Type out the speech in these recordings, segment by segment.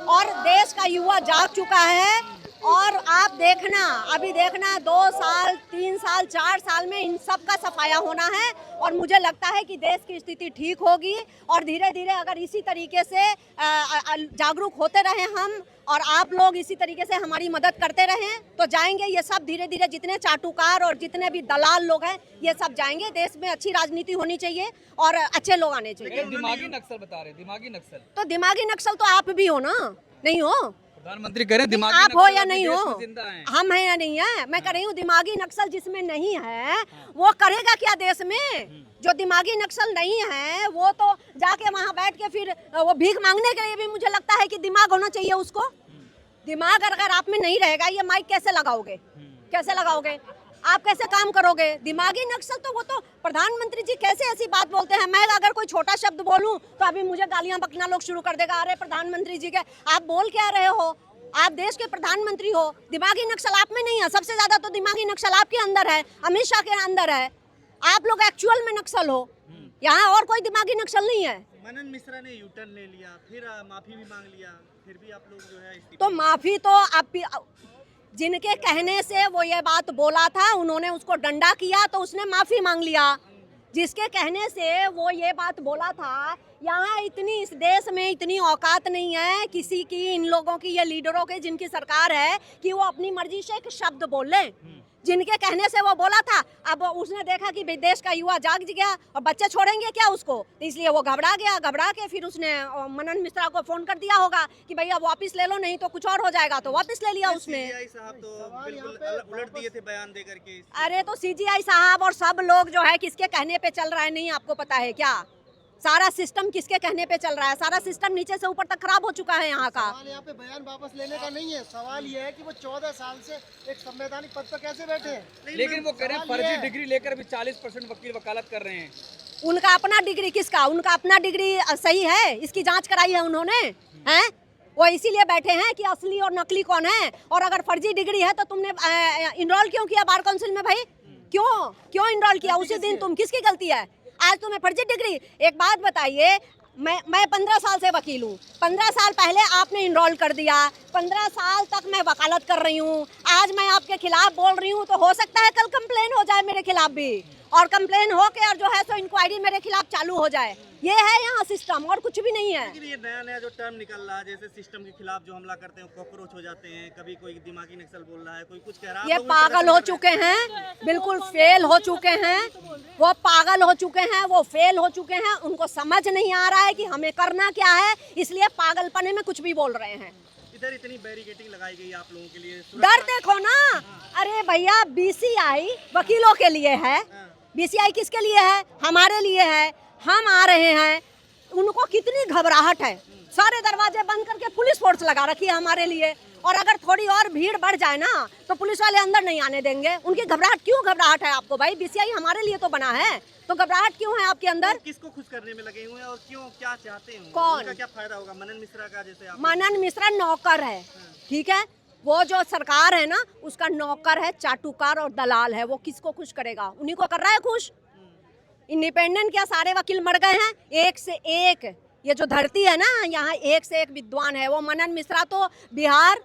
और देश का युवा जाग चुका है। और आप देखना, अभी देखना 2 साल 3 साल 4 साल में इन सब का सफाया होना है। और मुझे लगता है कि देश की स्थिति ठीक होगी और धीरे धीरे अगर इसी तरीके से जागरूक होते रहे हम और आप लोग इसी तरीके से हमारी मदद करते रहें तो जाएंगे ये सब धीरे धीरे। जितने चाटुकार और जितने भी दलाल लोग हैं ये सब जाएंगे। देश में अच्छी राजनीति होनी चाहिए और अच्छे लोग आने चाहिए। दिमागी नक्सल बता रहे, दिमागी नक्सल तो दिमागी नक्सल तो आप भी हो ना, नहीं हो? प्रधानमंत्री कह रहे हैं दिमागी आप हो नक्सल या अभी नहीं देश हो, में जिंदा हैं। हम हैं या नहीं है। मैं कह रही हूँ दिमागी नक्सल जिसमें नहीं है वो करेगा क्या देश में? जो दिमागी नक्सल नहीं है वो तो जाके वहाँ बैठ के फिर वो भीख मांगने के लिए भी मुझे लगता है कि दिमाग होना चाहिए उसको। दिमाग अगर आप में नहीं रहेगा ये माइक कैसे लगाओगे? कैसे लगाओगे? आप कैसे काम करोगे? दिमागी नक्सल तो वो तो प्रधानमंत्री जी कैसे ऐसी बात बोलते हैं। मैं अगर कोई छोटा शब्द बोलूं तो अभी मुझे गालियां बकना लोग शुरू कर देगा। अरे प्रधानमंत्री जी के आप बोल क्या रहे हो? आप देश के प्रधानमंत्री हो। दिमागी नक्सल आप में नहीं है। सबसे ज्यादा तो दिमागी नक्सल आपके अंदर है, अमित शाह के अंदर है। आप लोग एक्चुअल में नक्सल हो, यहाँ और कोई दिमागी नक्सल नहीं है। मनन मिश्रा ने यूटर्न ले लिया, फिर माफी भी मांग लिया, फिर भी आप लोग जो है तो माफी तो आप जिनके कहने से वो ये बात बोला था उन्होंने उसको डंडा किया तो उसने माफी मांग लिया। जिसके कहने से वो ये बात बोला था, यहाँ इतनी इस देश में इतनी औकात नहीं है किसी की, इन लोगों की, ये लीडरों के जिनकी सरकार है कि वो अपनी मर्जी से एक शब्द बोल लें। जिनके कहने से वो बोला था, अब उसने देखा कि देश का युवा जाग गया और बच्चे छोड़ेंगे क्या उसको, तो इसलिए वो घबरा गया। घबरा के फिर उसने मनन मिश्रा को फोन कर दिया होगा कि भैया वापस ले लो नहीं तो कुछ और हो जाएगा, तो वापस ले लिया उसने। सीजीआई साहब तो बिल्कुल उलट दिए थे बयान दे करके। अरे तो सीजीआई साहब और सब लोग जो है किसके कहने पे चल रहा है, नहीं आपको पता है क्या? सारा सिस्टम किसके कहने पे चल रहा है? सारा सिस्टम नीचे से ऊपर तक खराब हो चुका है यहाँ का। सवाल यहाँ पे बयान वापस लेने का नहीं है। सवाल ये है कि वो 14 साल से एक संवैधानिक पद पर कैसे बैठे हैं। लेकिन वो कह रहे हैं फर्जी डिग्री लेकर भी 40% वकील वकालत कर रहे हैं। उनका अपना डिग्री, किसका? उनका अपना डिग्री सही है, इसकी जांच कराई है उन्होंने, हैं? वो इसीलिए बैठे हैं कि असली और नकली कौन है। और अगर फर्जी डिग्री है तो तुमने इनरोल क्यों किया बार काउंसिल में भाई? क्यों इनरोल किया उसी दिन? तुम किसकी गलती है? आज तुम्हें फर्जी डिग्री। एक बात बताइए, मैं 15 साल से वकील हूँ। 15 साल पहले आपने इनरोल कर दिया, 15 साल तक मैं वकालत कर रही हूँ। आज मैं आपके खिलाफ बोल रही हूँ तो हो सकता है कल कंप्लेन हो जाए मेरे खिलाफ भी, और कंप्लेन हो के और जो है सो इंक्वायरी मेरे खिलाफ चालू हो जाए। ये है यहाँ सिस्टम और कुछ भी नहीं है। लेकिन ये नया नया जो टर्म निकल रहा है, जैसे सिस्टम के खिलाफ जो हमला करते हैं कॉकरोच हो जाते हैं, कभी कोई दिमागी नक्सल बोल रहा है, कोई कुछ कह रहा है। ये पागल हो चुके हैं, बिल्कुल फेल हो चुके हैं। वो पागल हो चुके हैं, वो फेल हो चुके हैं। उनको समझ नहीं आ रहा है कि हमें करना क्या है, इसलिए पागलपने में कुछ भी बोल रहे हैं। इधर इतनी बैरिकेडिंग लगाई गई आप लोगों के लिए। डर देखो ना। अरे भैया बीसीआई वकीलों के लिए है, बीसीआई किसके लिए है? हमारे लिए है। हम आ रहे हैं, उनको कितनी घबराहट है। सारे दरवाजे बंद करके पुलिस फोर्स लगा रखी है हमारे लिए। और अगर थोड़ी और भीड़ बढ़ जाए ना तो पुलिस वाले अंदर नहीं आने देंगे। उनकी घबराहट क्यों घबराहट है आपको भाई? बीसीआई हमारे लिए तो बना है, तो घबराहट क्यों है आपके अंदर? तो किसको खुश करने में लगे हुए हैं और क्यों, क्या चाहते हैं? कौन? उनका क्या फायदा होगा? मनन मिश्रा का, जैसे आप मनन मिश्रा नौकर है, ठीक है? वो जो सरकार है ना उसका नौकर है, चाटुकार और दलाल है। वो किसको खुश करेगा? उन्हीं को कर रहा है खुश। इंडिपेंडेंट क्या सारे वकील मर गए हैं? एक से एक, ये जो धरती है ना यहाँ एक से एक विद्वान है। वो मनन मिश्रा तो बिहार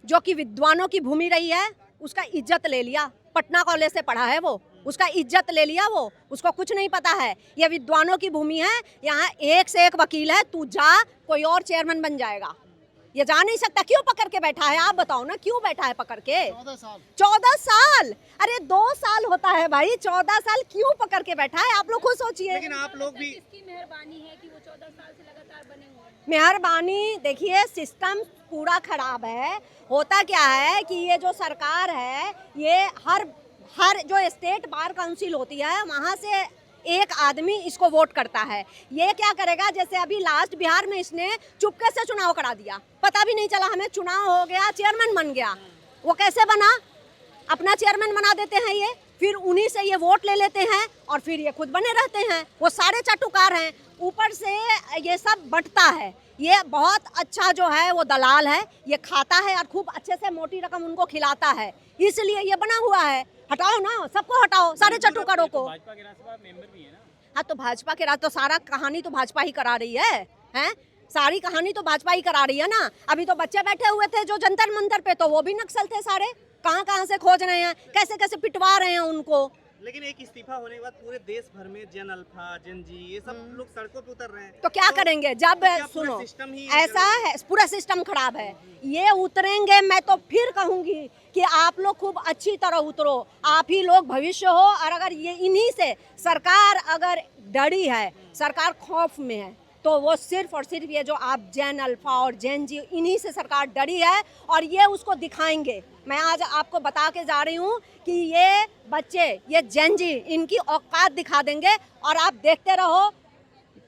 जो कि विद्वानों की भूमि रही है उसका इज्जत ले लिया। पटना कॉलेज से पढ़ा है वो, उसका इज्जत ले लिया वो, उसको कुछ नहीं पता है। ये विद्वानों की भूमि है, यहाँ एक से एक वकील है। तू जा, कोई और चेयरमैन बन जाएगा। ये जा नहीं सकता। क्यों पकड़ के बैठा है? आप बताओ ना, क्यों बैठा है पकड़ के? 14 साल। अरे 2 साल होता है भाई, 14 साल क्यों पकड़ के बैठा है? आप लोग खुद सोचिए। लेकिन आप लोग भी, किसकी मेहरबानी है कि वो 14 साल से लगातार बने हुए हैं? मेहरबानी देखिए, सिस्टम पूरा खराब है। होता क्या है कि ये जो सरकार है ये हर जो स्टेट बार काउंसिल होती है वहाँ से एक आदमी इसको वोट करता है। ये क्या करेगा, जैसे अभी लास्ट बिहार में इसने चुपके से चुनाव करा दिया, पता भी नहीं चला हमें, चुनाव हो गया, चेयरमैन बन गया। वो कैसे बना? अपना चेयरमैन बना देते हैं ये, फिर उन्हीं से ये वोट ले लेते हैं और फिर ये खुद बने रहते हैं। वो सारे चाटुकार हैं, ऊपर से ये सब बंटता है। ये बहुत अच्छा जो है वो दलाल है, ये खाता है और खूब अच्छे से मोटी रकम उनको खिलाता है, इसलिए ये बना हुआ है। हटाओ ना, सबको हटाओ, सारे चाटुकारों को। भाजपा के राज्यसभा मेंबर भी है ना। हाँ तो भाजपा के राज तो सारा कहानी तो भाजपा ही करा रही है, हैं? सारी कहानी तो भाजपा ही करा रही है ना। अभी तो बच्चे बैठे हुए थे जो जंतर मंतर पे, तो वो भी नक्सल थे सारे। कहाँ कहाँ से खोज रहे हैं, कैसे कैसे पिटवा रहे हैं उनको। लेकिन एक इस्तीफा होने के बाद पूरे देश भर में जन अल्फा, जन जी, ये सब लोग सड़कों पे उतर रहे हैं। तो क्या करेंगे जब, क्या पूरा सुनो, सिस्टम ही ऐसा है, पूरा सिस्टम खराब है। ये उतरेंगे, मैं तो फिर कहूंगी कि आप लोग खूब अच्छी तरह उतरो। आप ही लोग भविष्य हो। और अगर ये इन्हीं से सरकार अगर डरी है, सरकार खौफ में है, तो वो सिर्फ और सिर्फ ये जो आप जैन अल्फा और जैन जी, इन्हीं से सरकार डरी है और ये उसको दिखाएंगे। मैं आज आपको बता के जा रही हूँ कि ये बच्चे, ये जैन जी, इनकी औकात दिखा देंगे और आप देखते रहो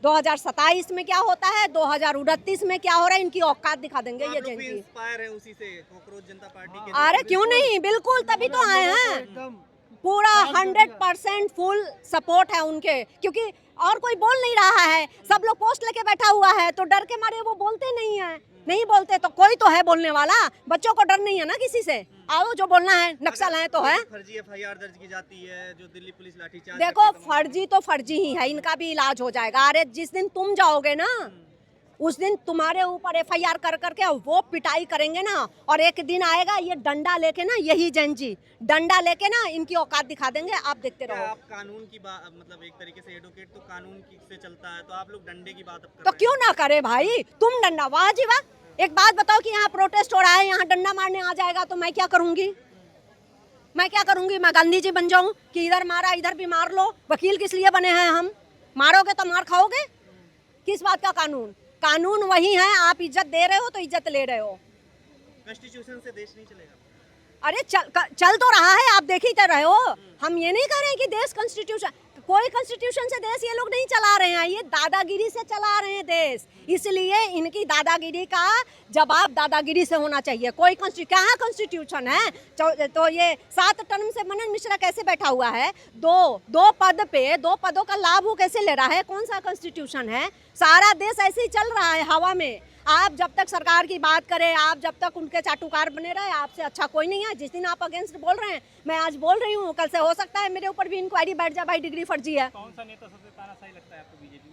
2027 में क्या होता है, 2029 में क्या हो रहा है, इनकी औकात दिखा देंगे ये जैन जी। इंस्पायर है उसी से, कॉकरोच जनता पार्टी के। अरे क्यों नहीं, बिल्कुल, तभी तो आए हैं। एकदम पूरा 100% फुल सपोर्ट है उनके, क्योंकि और कोई बोल नहीं रहा है। सब लोग पोस्ट लेके बैठा हुआ है, तो डर के मारे वो बोलते नहीं है। नहीं बोलते तो कोई तो है बोलने वाला। बच्चों को डर नहीं है ना किसी से। आओ, जो बोलना है, नक्सल है तो है। फर्जी एफआईआर दर्ज की जाती है, जो दिल्ली पुलिस लाठीचार्ज। देखो, फर्जी तो फर्जी ही है, इनका भी इलाज हो जाएगा। अरे जिस दिन तुम जाओगे ना, उस दिन तुम्हारे ऊपर एफआईआर कर करके वो पिटाई करेंगे ना, और एक दिन आएगा ये डंडा लेके ना, यही जैन जी डंडा लेके ना इनकी औकात दिखा देंगे। आप देखते क्या रहो। आप कानून की बात, मतलब एक तरीके से एडवोकेट तो कानून की से चलता है, तो आप लोग डंडे की बात अब कर तो रहे क्यों ना करे भाई, तुम डंडा, वाह जी वाह। एक बात बताओ कि यहाँ प्रोटेस्ट हो रहा है, यहाँ डंडा मारने आ जाएगा तो मैं क्या करूंगी? मैं क्या करूंगी? मैं गांधी जी बन जाऊं कि इधर मारा इधर भी मार लो? वकील किस लिए बने हैं हम? मारोगे तो मार खाओगे। किस बात का कानून? कानून वही है, आप इज्जत दे रहे हो तो इज्जत ले रहे हो। कॉन्स्टिट्यूशन से देश नहीं चलेगा। अरे चल तो रहा है, आप देख ही तो रहे हो। हम ये नहीं कर रहे हैं कि देश कॉन्स्टिट्यूशन, कोई कॉन्स्टिट्यूशन से देश ये लोग नहीं चला रहे हैं, ये दादागिरी से चला रहे हैं देश। इसलिए इनकी दादागिरी का जवाब दादागिरी से होना चाहिए। कोई कहाँ कॉन्स्टिट्यूशन है? तो ये 7 टर्म से मनन मिश्रा कैसे बैठा हुआ है? दो पद पे, 2 पदों का लाभ वो कैसे ले रहा है? कौन सा कॉन्स्टिट्यूशन है? सारा देश ऐसे ही चल रहा है हवा में। आप जब तक सरकार की बात करें, आप जब तक उनके चाटुकार बने रहे, आपसे अच्छा कोई नहीं है। जिस दिन आप अगेंस्ट बोल रहे हैं, मैं आज बोल रही हूँ, कल से हो सकता है मेरे ऊपर भी इंक्वायरी बैठ जाए, भाई डिग्री फर्जी है। कौन सा नेता सबसे तानाशाही लगता है आपको बीजेपी?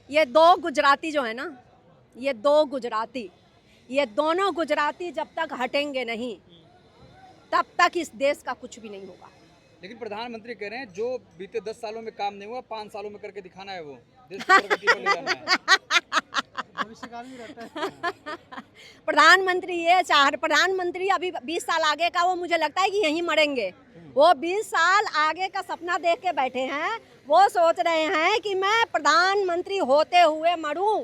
ये 2 गुजराती जो है ना, ये 2 गुजराती, ये दोनों गुजराती जब तक हटेंगे नहीं, तब तक इस देश का कुछ भी नहीं होगा। लेकिन प्रधानमंत्री कह रहे हैं जो बीते 10 सालों में काम नहीं हुआ, 5 सालों में करके दिखाना है, वो देश को प्रगति पर ले जाना है। भविष्यकाल भी रहता है। प्रधानमंत्री ये चाह, प्रधानमंत्री अभी 20 साल आगे का, वो मुझे लगता है कि यहीं मरेंगे। वो 20 साल आगे का सपना देख के बैठे हैं। वो सोच रहे हैं कि मैं प्रधानमंत्री होते हुए मरूं।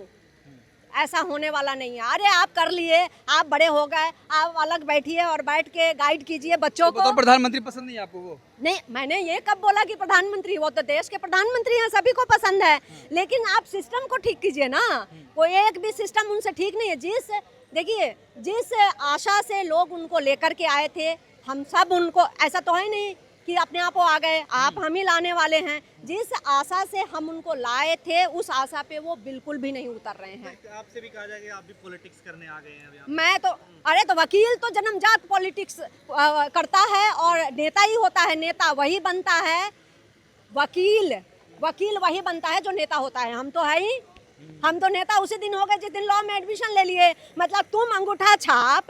ऐसा होने वाला नहीं है। अरे आप कर लिए, आप बड़े हो गए, आप अलग बैठिए और बैठ के गाइड कीजिए बच्चों तो को। प्रधानमंत्री पसंद नहीं है आपको? वो नहीं, मैंने ये कब बोला कि प्रधानमंत्री? वो तो देश के प्रधानमंत्री हैं, सभी को पसंद है। लेकिन आप सिस्टम को ठीक कीजिए ना। कोई एक भी सिस्टम उनसे ठीक नहीं है। देखिए, जिस आशा से लोग उनको लेकर के आए थे, हम सब उनको, ऐसा तो है नहीं कि अपने आप वो आ गए, आप हम ही लाने वाले हैं। जिस आशा से हम उनको लाए थे, उस आशा पे वो बिल्कुल भी नहीं उतर रहे हैं। आपसे भी कहा जाएगा आप भी पॉलिटिक्स करने आ गए हैं अभी। मैं तो, अरे तो वकील तो जन्मजात पॉलिटिक्स करता है और नेता ही होता है। नेता वही बनता है, वकील वही बनता है जो नेता होता है। हम तो है ही, हम तो नेता उसी दिन हो गए जिस दिन लॉ में एडमिशन ले लिए। मतलब तुम अंगूठा छाप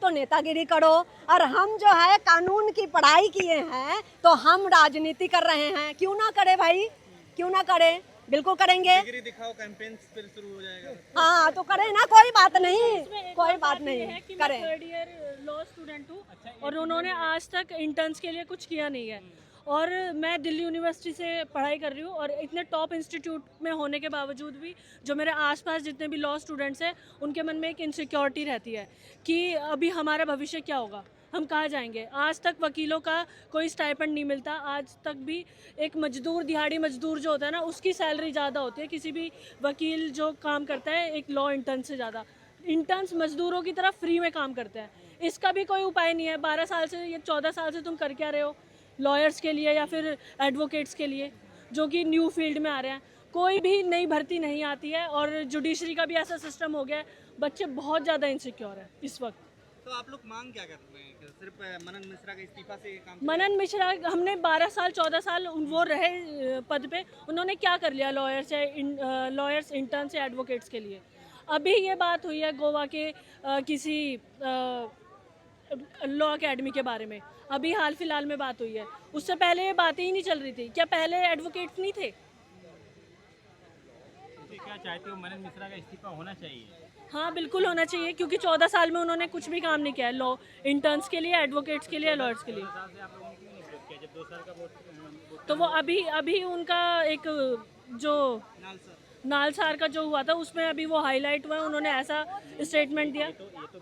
तो नेतागिरी करो, और हम जो है कानून की पढ़ाई किए हैं तो हम राजनीति कर रहे हैं। क्यों ना करे भाई, क्यों ना करे, बिल्कुल करेंगे। डिग्री दिखाओ कैंपेन फिर शुरू हो जाएगा। हाँ तो करें ना, कोई बात नहीं, कोई बात नहीं, है कि करें। मैं 3rd ईयर लॉ स्टूडेंट हूँ और उन्होंने आज तक इंटर्न्स के लिए कुछ किया नहीं है। और मैं दिल्ली यूनिवर्सिटी से पढ़ाई कर रही हूँ और इतने टॉप इंस्टीट्यूट में होने के बावजूद भी जो मेरे आसपास जितने भी लॉ स्टूडेंट्स हैं, उनके मन में एक इनसिक्योरिटी रहती है कि अभी हमारा भविष्य क्या होगा, हम कहाँ जाएंगे। आज तक वकीलों का कोई स्टाइपेंड नहीं मिलता। आज तक भी एक मजदूर, दिहाड़ी मजदूर जो होता है ना, उसकी सैलरी ज़्यादा होती है किसी भी वकील जो काम करता है एक लॉ इंटर्न से ज़्यादा। इंटर्न्स मजदूरों की तरह फ्री में काम करते हैं। इसका भी कोई उपाय नहीं है। 12 साल से या 14 साल से तुम कर क्या रहे हो लॉयर्स के लिए या फिर एडवोकेट्स के लिए, जो कि न्यू फील्ड में आ रहे हैं। कोई भी नई भर्ती नहीं आती है और जुडिशरी का भी ऐसा सिस्टम हो गया है, बच्चे बहुत ज़्यादा इनसिक्योर है इस वक्त। तो आप लोग मांग क्या करते हैं कि सिर्फ मनन मिश्रा का इस्तीफा से ये काम मनन मिश्रा, हमने 12 साल 14 साल वो रहे पद पे, उन्होंने क्या कर लिया लॉयर्स इंटर्न से एडवोकेट्स के लिए। अभी ये बात हुई है गोवा के किसी लॉ अकेडमी के बारे में, अभी हाल फिलहाल में बात हुई है, उससे पहले ये बातें ही नहीं चल रही थी। क्या पहले एडवोकेट्स नहीं थे? क्या चाहते हो, मनन मिश्रा का इस्तीफा होना चाहिए? हाँ बिल्कुल होना चाहिए, क्योंकि 14 साल में उन्होंने कुछ भी काम नहीं किया है लॉ इंटर्न्स के लिए, एडवोकेट्स के लिए, लॉयर्स के लिए। 2 साल से आप लोगों ने क्यों नहीं विरोध किया? जब 2 साल का वोट तो वो अभी उनका एक जो नालसार का जो हुआ था उसमें अभी वो हाईलाइट हुआ है, उन्होंने ऐसा स्टेटमेंट दिया। ये तो